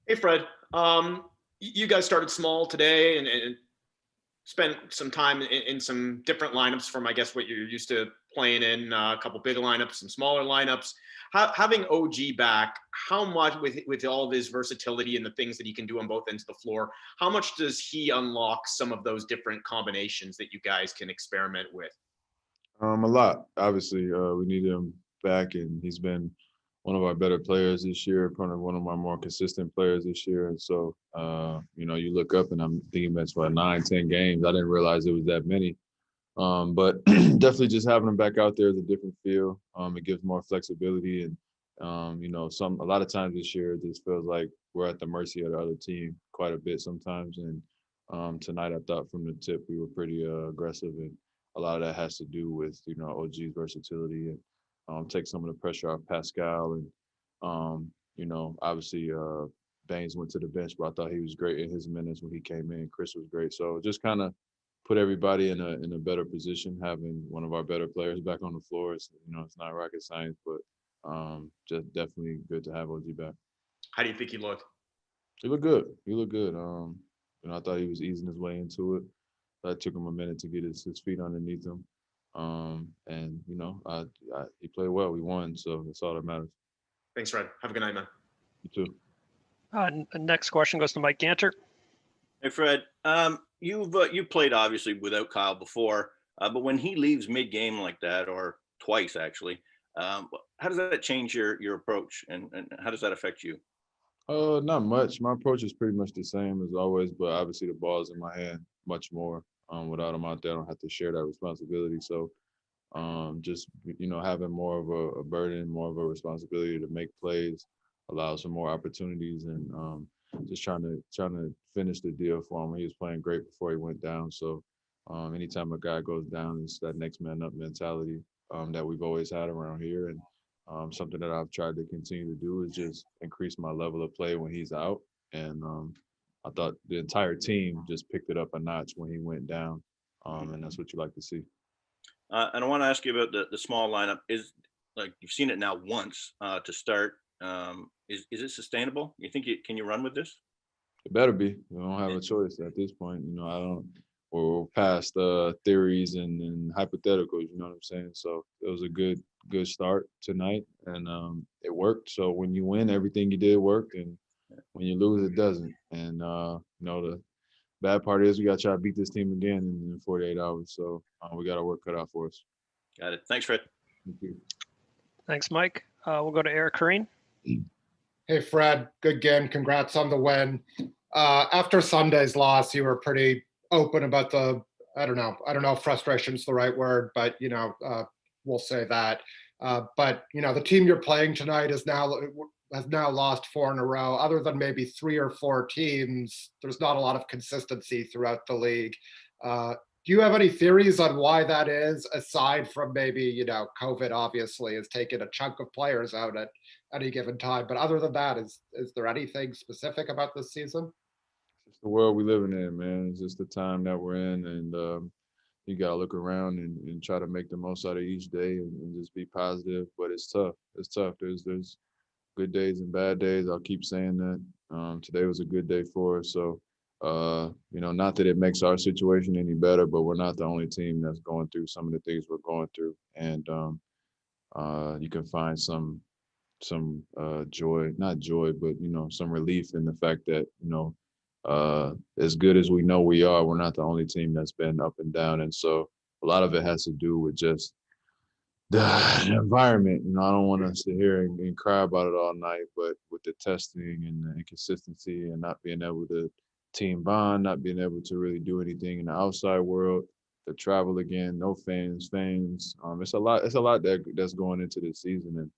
Hey, Fred. You guys started small today and spent some time in some different lineups from, I guess, what you're used to playing in, a couple big lineups, some smaller lineups. Having OG back, how much with all of his versatility and the things that he can do on both ends of the floor, how much does he unlock some of those different combinations that you guys can experiment with? A lot. Obviously, we need him back, and he's been one of our better players this year, probably one of our more consistent players this year. And so, you look up, and I'm thinking that's what 9, 10 games. I didn't realize it was that many. But definitely just having him back out there is a different feel. It gives more flexibility, and a lot of times this year, it just feels like we're at the mercy of the other team quite a bit sometimes. And tonight, I thought from the tip we were pretty aggressive, and a lot of that has to do with OG's versatility and take some of the pressure off Pascal. And obviously Baines went to the bench, but I thought he was great in his minutes when he came in. Chris was great, so just kind of put everybody in a better position. Having one of our better players back on the floor, it's not rocket science, but just definitely good to have OG back. How do you think he looked? He looked good. He looked good. I thought he was easing his way into it. That took him a minute to get his feet underneath him. And he played well. We won, so that's all that matters. Thanks, Fred. Have a good night, man. You too. Next question goes to Mike Ganter. Hey, Fred. You played obviously without Kyle before, but when he leaves mid-game like that, or twice actually, how does that change your approach, and how does that affect you? Not much. My approach is pretty much the same as always, but obviously the ball's in my hand much more. Without him out there, I don't have to share that responsibility. So, just having more of a burden, more of a responsibility to make plays allows for more opportunities, and just trying to finish the deal for him. He was playing great before he went down. So, anytime a guy goes down, it's that next man up mentality that we've always had around here, and something that I've tried to continue to do is just increase my level of play when he's out. And I thought the entire team just picked it up a notch when he went down, and that's what you like to see. And I want to ask you about the small lineup. Is like you've seen it now once to start. Is it sustainable? You think can you run with this? It better be. We don't have a choice at this point. I don't. We're past theories and hypotheticals. You know what I'm saying? So it was a good start tonight, and it worked. So when you win, everything you did worked, and when you lose, it doesn't. And the bad part is we got to try to beat this team again in 48 hours. So we got our work cut out for us. Got it. Thanks, Fred. Thank you. Thanks, Mike. We'll go to Eric Kareen. Hey, Fred. Good game. Congrats on the win. After Sunday's loss, you were pretty open about I don't know if frustration's the right word, but we'll say that. But the team you're playing tonight has now lost 4 in a row. Other than maybe 3 or 4 teams, there's not a lot of consistency throughout the league. Do you have any theories on why that is, aside from maybe COVID obviously has taken a chunk of players out at any given time, but other than that, is there anything specific about this season? It's the world we living in, man. It's just the time that we're in, and you gotta look around and try to make the most out of each day, and just be positive. But it's tough. It's tough. There's good days and bad days. I'll keep saying that. Today was a good day for us. So, not that it makes our situation any better, but we're not the only team that's going through some of the things we're going through. And you can find some joy, not joy, but some relief in the fact that as good as we know we are, we're not the only team that's been up and down. And so a lot of it has to do with just the environment. I don't want to sit here and cry about it all night, but with the testing and the inconsistency and not being able to team bond, not being able to really do anything in the outside world, the travel again, no fans. It's a lot. It's a lot that's going into this season, and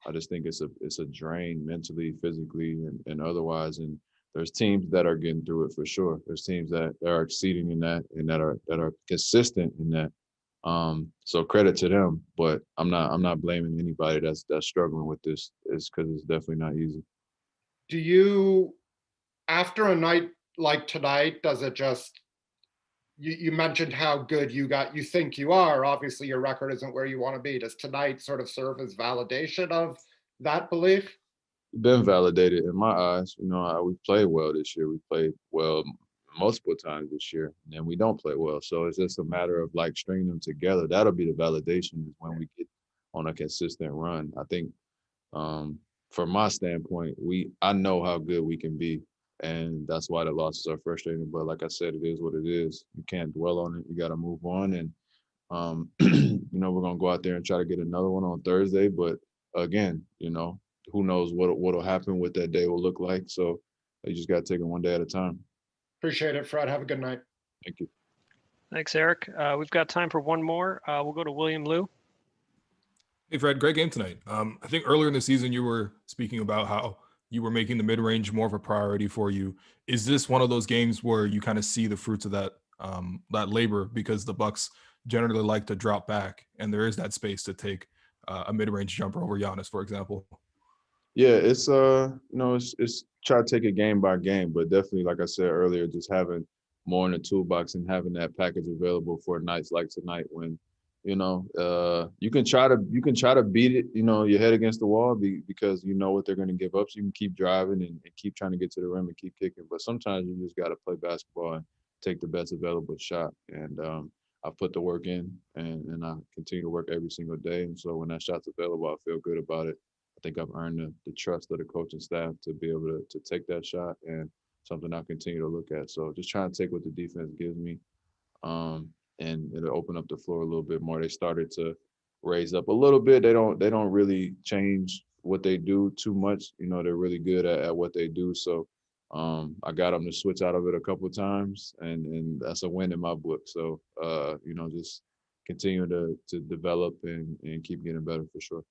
I just think it's a drain mentally, physically, and otherwise. And there's teams that are getting through it for sure. There's teams that are exceeding in that and that are consistent in that. So credit to them, but I'm not blaming anybody that's struggling with this. It's because it's definitely not easy. Do you, after a night like tonight, does it just you mentioned how good you think you are. Obviously your record isn't where you want to be. Does tonight sort of serve as validation of that belief? been validated in my eyes. You know, we played well this year. We played well multiple times this year, and we don't play well. So it's just a matter of like stringing them together. That'll be the validation is when we get on a consistent run. I think from my standpoint, I know how good we can be, and that's why the losses are frustrating. But like I said, it is what it is. You can't dwell on it. You got to move on, and you know, we're gonna go out there and try to get another one on Thursday. But again, you know, who knows what'll happen, what that day will look like. So you just got to take it one day at a time. Appreciate it, Fred. Have a good night. Thank you. Thanks, Eric. We've got time for one more. We'll go to William Liu. Hey, Fred, great game tonight. I think earlier in the season, you were speaking about how you were making the mid-range more of a priority for you. Is this one of those games where you kind of see the fruits of that labor, because the Bucks generally like to drop back and there is that space to take a mid-range jumper over Giannis, for example? Yeah, it's you know, it's try to take it game by game, but definitely, like I said earlier, just having more in the toolbox and having that package available for nights like tonight when, you know, you can try to beat it, you know, your head against the wall because you know what they're going to give up. So you can keep driving and keep trying to get to the rim and keep kicking. But sometimes you just got to play basketball and take the best available shot. And I put the work in and I continue to work every single day. And so when that shot's available, I feel good about it. I think I've earned the trust of the coaching staff to be able to take that shot, and something I'll continue to look at. So just trying to take what the defense gives me. And it'll open up the floor a little bit more. They started to raise up a little bit. They don't really change what they do too much. You know, they're really good at what they do. So I got them to switch out of it a couple of times, and that's a win in my book. So you know, just continue to develop and keep getting better for sure.